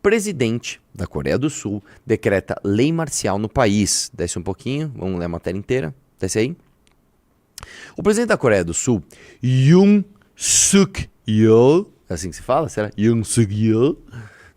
Presidente da Coreia do Sul decreta lei marcial no país. Desce um pouquinho, vamos ler a matéria inteira. Desce aí. O presidente da Coreia do Sul, Yoon Suk Yeol, é assim que se fala? Será? Yoon Suk Yeol?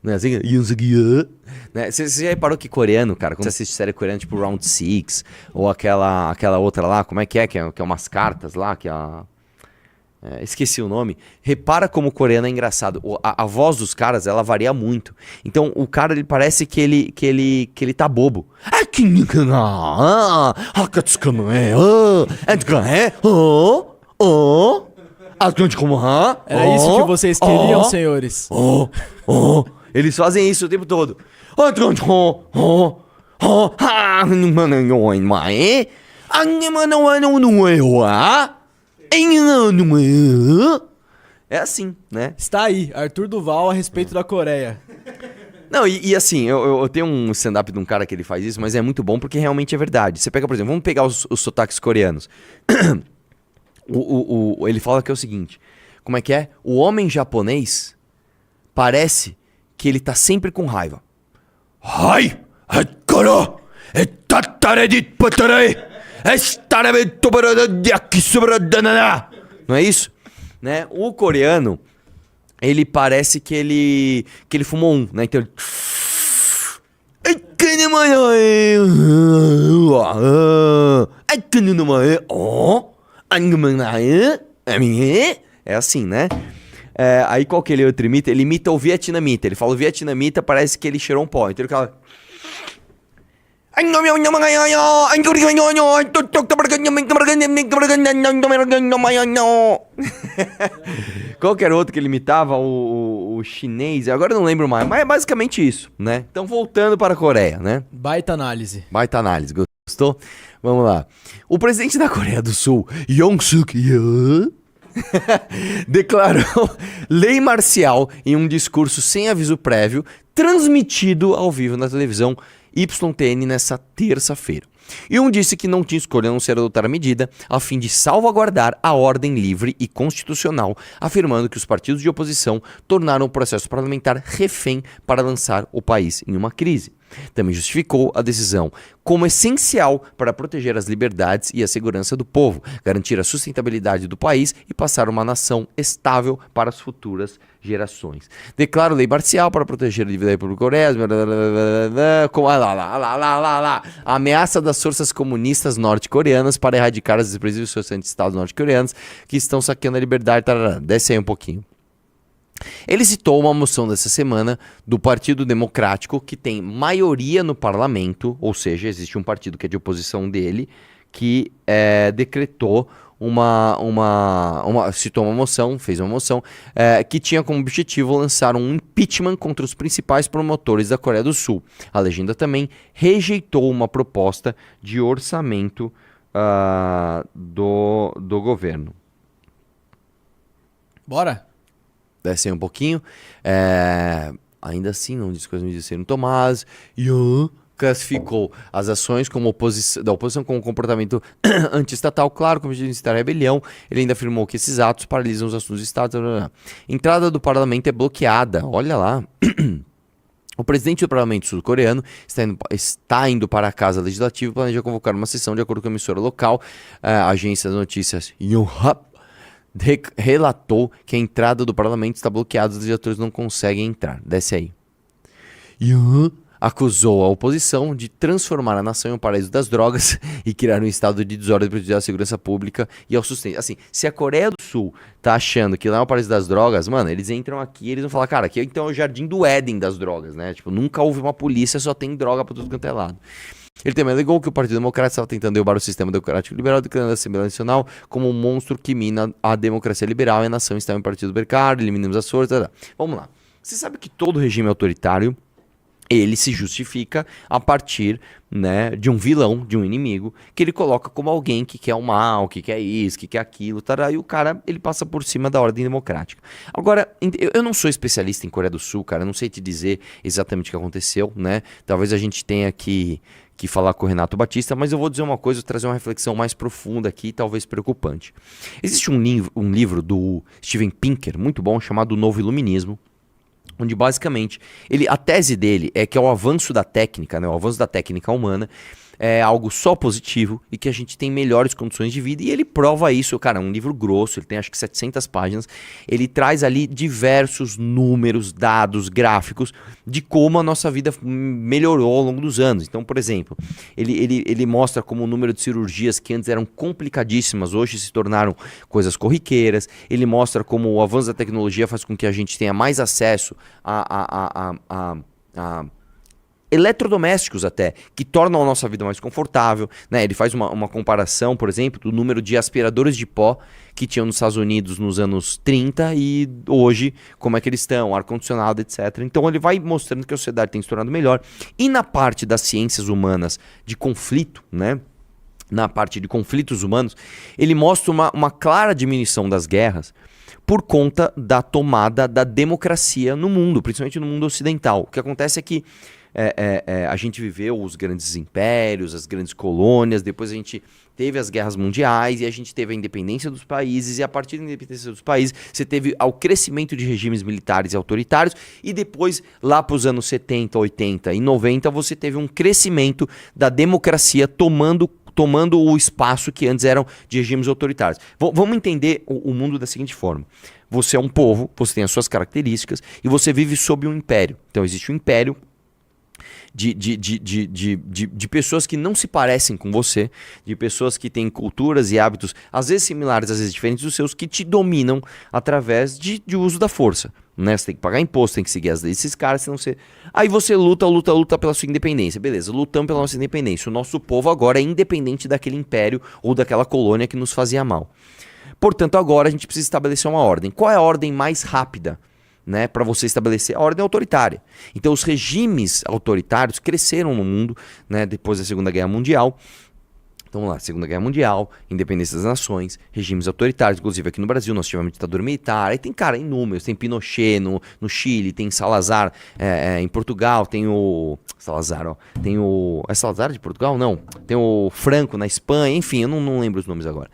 Não é assim? Yoon Suk Yeol. Né? Você já reparou que coreano, cara, quando você assiste série coreana, tipo Round Six ou aquela outra lá, como é que é? Que é umas cartas lá, que é a... esqueci o nome. Repara como o coreano é engraçado. A voz dos caras, ela varia muito. Então, o cara, ele parece que ele tá bobo. Era isso que vocês queriam, senhores. Eles fazem isso o tempo todo. É assim, né? Está aí, Arthur Duval a respeito da Coreia. Não, e assim, eu tenho um stand-up de um cara que ele faz isso, mas é muito bom porque realmente é verdade. Você pega, por exemplo, vamos pegar os sotaques coreanos. Ele fala que é o seguinte, como é que é? O homem japonês parece que ele tá sempre com raiva. Hai! Não é isso? Né? O coreano, ele parece que ele fumou um, né? Então ele... É assim, né? Aí qual que ele outro imita? Ele imita o vietnamita. Ele fala o vietnamita, parece que ele cheirou um pó. Então ele fala... Qual que era outro que ele imitava? O chinês. Agora eu não lembro mais. Mas é basicamente isso, né? Então voltando para a Coreia, né? Baita análise. Baita análise. Gostou? Vamos lá. O presidente da Coreia do Sul, Yoon Suk Yeol, declarou lei marcial em um discurso sem aviso prévio, transmitido ao vivo na televisão YTN nessa terça-feira. Yoon disse que não tinha escolha a não ser adotar a medida a fim de salvaguardar a ordem livre e constitucional, afirmando que os partidos de oposição tornaram o processo parlamentar refém para lançar o país em uma crise. Também justificou a decisão como essencial para proteger as liberdades e a segurança do povo, garantir a sustentabilidade do país e passar uma nação estável para as futuras gerações. Declaro lei marcial para proteger a liberdade pública coreia. A ameaça das forças comunistas norte-coreanas para erradicar as expressivas sociedades estados norte-coreanos que estão saqueando a liberdade. Desce aí um pouquinho. Ele citou uma moção dessa semana do Partido Democrático, que tem maioria no parlamento, ou seja, existe um partido que é de oposição dele, que decretou citou uma moção, fez uma moção, que tinha como objetivo lançar um impeachment contra os principais promotores da Coreia do Sul. A legenda também rejeitou uma proposta de orçamento do governo. Bora? Desce aí um pouquinho. Ainda assim, não diz coisas me disseram Tomás. Classificou as ações da oposição como comportamento anti-estatal, claro, como de incitar a rebelião. Ele ainda afirmou que esses atos paralisam os assuntos do Estado. Entrada do parlamento é bloqueada. Olha lá. O presidente do parlamento sul-coreano está indo para a Casa Legislativa e planeja convocar uma sessão de acordo com a emissora local. A agência de notícias Yonhap relatou que a entrada do parlamento está bloqueada, os legisladores não conseguem entrar. Desce aí. Acusou a oposição de transformar a nação em um paraíso das drogas e criar um estado de desordem para prejudicar a segurança pública e ao sustento. Assim, se a Coreia do Sul tá achando que lá é um paraíso das drogas, mano, eles entram aqui e eles vão falar, cara, aqui então é o jardim do Éden das drogas, né? Tipo, nunca houve uma polícia, só tem droga pra tudo quanto é lado. Ele também alegou que o Partido Democrata estava tentando derrubar o sistema democrático liberal, declarando a Assembleia Nacional como um monstro que mina a democracia liberal e a nação está em partido mercado, eliminamos as forças. Vamos lá. Você sabe que todo regime autoritário ele se justifica a partir, né, de um vilão, de um inimigo, que ele coloca como alguém que quer o mal, que quer isso, que quer aquilo, e o cara, ele passa por cima da ordem democrática. Agora, eu não sou especialista em Coreia do Sul, cara, eu não sei te dizer exatamente o que aconteceu, né, talvez a gente tenha que falar com o Renato Batista, mas eu vou dizer uma coisa, vou trazer uma reflexão mais profunda aqui, talvez preocupante. Existe um livro do Steven Pinker, muito bom, chamado O Novo Iluminismo, onde basicamente a tese dele é que o avanço da técnica, né, o avanço da técnica humana é algo só positivo e que a gente tem melhores condições de vida, e ele prova isso, cara, é um livro grosso, ele tem acho que 700 páginas, ele traz ali diversos números, dados, gráficos de como a nossa vida melhorou ao longo dos anos. Então, por exemplo, ele mostra como o número de cirurgias que antes eram complicadíssimas, hoje se tornaram coisas corriqueiras, ele mostra como o avanço da tecnologia faz com que a gente tenha mais acesso a eletrodomésticos até, que tornam a nossa vida mais confortável, né? Ele faz uma comparação, por exemplo, do número de aspiradores de pó que tinham nos Estados Unidos nos anos 30 e hoje, como é que eles estão, ar-condicionado, etc. Então ele vai mostrando que a sociedade tem se tornado melhor. E na parte das ciências humanas de conflito, né? Na parte de conflitos humanos, ele mostra uma clara diminuição das guerras por conta da tomada da democracia no mundo, principalmente no mundo ocidental. O que acontece é que a gente viveu os grandes impérios, as grandes colônias, depois a gente teve as guerras mundiais e a gente teve a independência dos países, e a partir da independência dos países você teve o crescimento de regimes militares e autoritários, e depois lá para os anos 70, 80 e 90 você teve um crescimento da democracia tomando o espaço que antes eram de regimes autoritários. Vamos entender o mundo da seguinte forma. Você é um povo, você tem as suas características e você vive sob um império. Então existe um império de pessoas que não se parecem com você, de pessoas que têm culturas e hábitos às vezes similares, às vezes diferentes dos seus, que te dominam através de uso da força, né? Você tem que pagar imposto, tem que seguir as leis desses caras, senão você... Aí você luta pela sua independência, beleza, lutamos pela nossa independência, o nosso povo agora é independente daquele império ou daquela colônia que nos fazia mal. Portanto, agora a gente precisa estabelecer uma ordem. Qual é a ordem mais rápida, né, para você estabelecer? A ordem autoritária. Então os regimes autoritários cresceram no mundo, né, depois da Segunda Guerra Mundial. Então vamos lá, Segunda Guerra Mundial, independência das nações, regimes autoritários, inclusive aqui no Brasil nós tivemos ditadura militar, aí tem, cara, inúmeros, tem Pinochet no Chile, tem Salazar em Portugal, tem o... Salazar, ó, tem o... É Salazar de Portugal? Não, tem o Franco na Espanha, enfim, eu não lembro os nomes agora.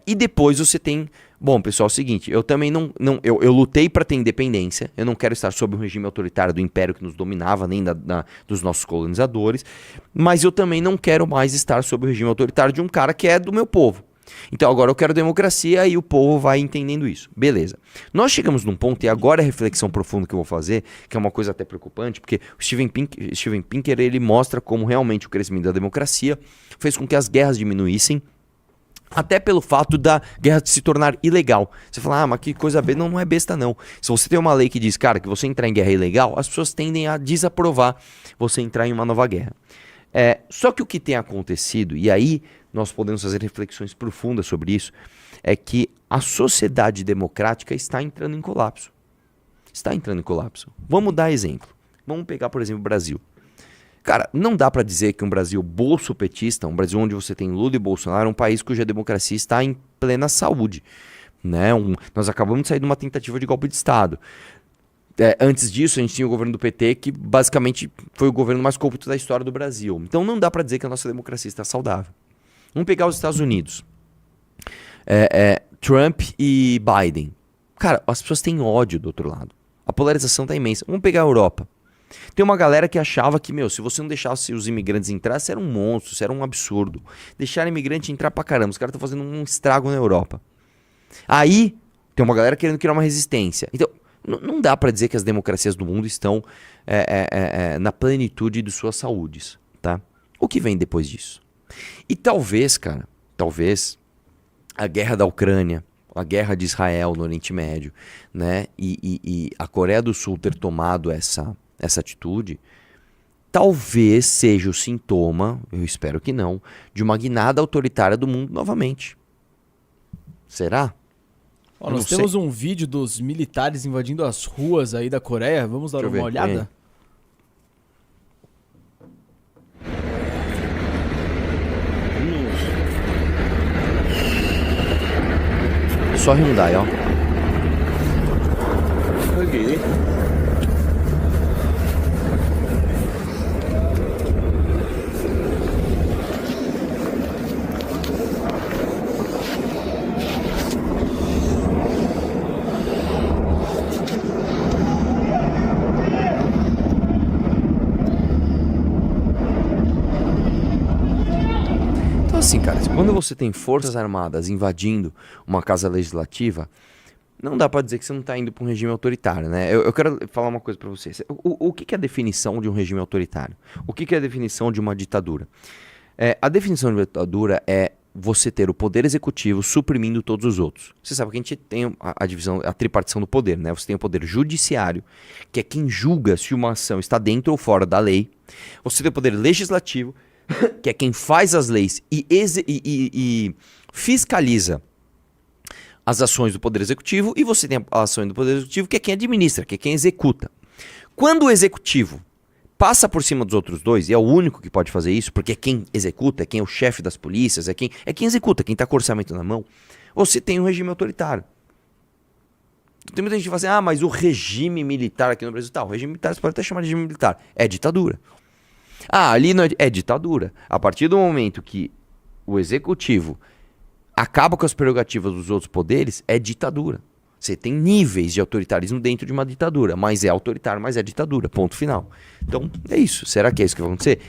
E depois você tem... Bom, pessoal, é o seguinte, eu também eu lutei para ter independência, eu não quero estar sob um regime autoritário do império que nos dominava, nem dos nossos colonizadores, mas eu também não quero mais estar sob o regime autoritário de um cara que é do meu povo. Então agora eu quero democracia e o povo vai entendendo isso. Beleza. Nós chegamos num ponto, e agora é a reflexão profunda que eu vou fazer, que é uma coisa até preocupante, porque o Steven Pinker ele mostra como realmente o crescimento da democracia fez com que as guerras diminuíssem, até pelo fato da guerra se tornar ilegal. Você fala, mas que coisa besta. Não é besta não. Se você tem uma lei que diz, cara, que você entrar em guerra é ilegal, as pessoas tendem a desaprovar você entrar em uma nova guerra. Só que o que tem acontecido, e aí nós podemos fazer reflexões profundas sobre isso, é que a sociedade democrática está entrando em colapso. Está entrando em colapso. Vamos dar exemplo. Vamos pegar, por exemplo, o Brasil. Cara, não dá para dizer que um Brasil bolsopetista, um Brasil onde você tem Lula e Bolsonaro, é um país cuja democracia está em plena saúde, né? Nós acabamos de sair de uma tentativa de golpe de Estado. Antes disso, a gente tinha o governo do PT, que basicamente foi o governo mais corrupto da história do Brasil. Então não dá para dizer que a nossa democracia está saudável. Vamos pegar os Estados Unidos. Trump e Biden. Cara, as pessoas têm ódio do outro lado. A polarização tá imensa. Vamos pegar a Europa. Tem uma galera que achava que, se você não deixasse os imigrantes entrar, isso era um monstro, isso era um absurdo. Deixar imigrante entrar pra caramba, os caras estão fazendo um estrago na Europa. Aí, tem uma galera querendo criar uma resistência. Então, não dá pra dizer que as democracias do mundo estão na plenitude de suas saúdes, tá? O que vem depois disso? E talvez, cara, a guerra da Ucrânia, a guerra de Israel no Oriente Médio, né? E a Coreia do Sul ter tomado essa atitude, talvez seja o sintoma, eu espero que não, de uma guinada autoritária do mundo novamente. Será? Nós temos um vídeo dos militares invadindo as ruas aí da Coreia, vamos dar uma olhada? Só Hyundai, ó. Aqui. assim, cara, quando você tem forças armadas invadindo uma casa legislativa, não dá pra dizer que você não tá indo pra um regime autoritário, né? Eu quero falar uma coisa pra vocês. O que é a definição de um regime autoritário? O que é a definição de uma ditadura? A definição de uma ditadura é você ter o poder executivo suprimindo todos os outros. Você sabe que a gente tem a divisão, a tripartição do poder, né? Você tem o poder judiciário, que é quem julga se uma ação está dentro ou fora da lei. Você tem o poder legislativo, que é quem faz as leis e fiscaliza as ações do Poder Executivo, e você tem a ação do Poder Executivo, que é quem administra, que é quem executa. Quando o Executivo passa por cima dos outros dois, e é o único que pode fazer isso, porque é quem executa, é quem é o chefe das polícias, é quem executa, quem está com o orçamento na mão, você tem um regime autoritário. Tem muita gente que fala assim, mas o regime militar aqui no Brasil, o regime militar você pode até chamar de regime militar, é ditadura. Ali não é ditadura. A partir do momento que o Executivo acaba com as prerrogativas dos outros poderes, é ditadura. Você tem níveis de autoritarismo dentro de uma ditadura, mas é autoritário, mas é ditadura, ponto final. Então, é isso. Será que é isso que vai acontecer?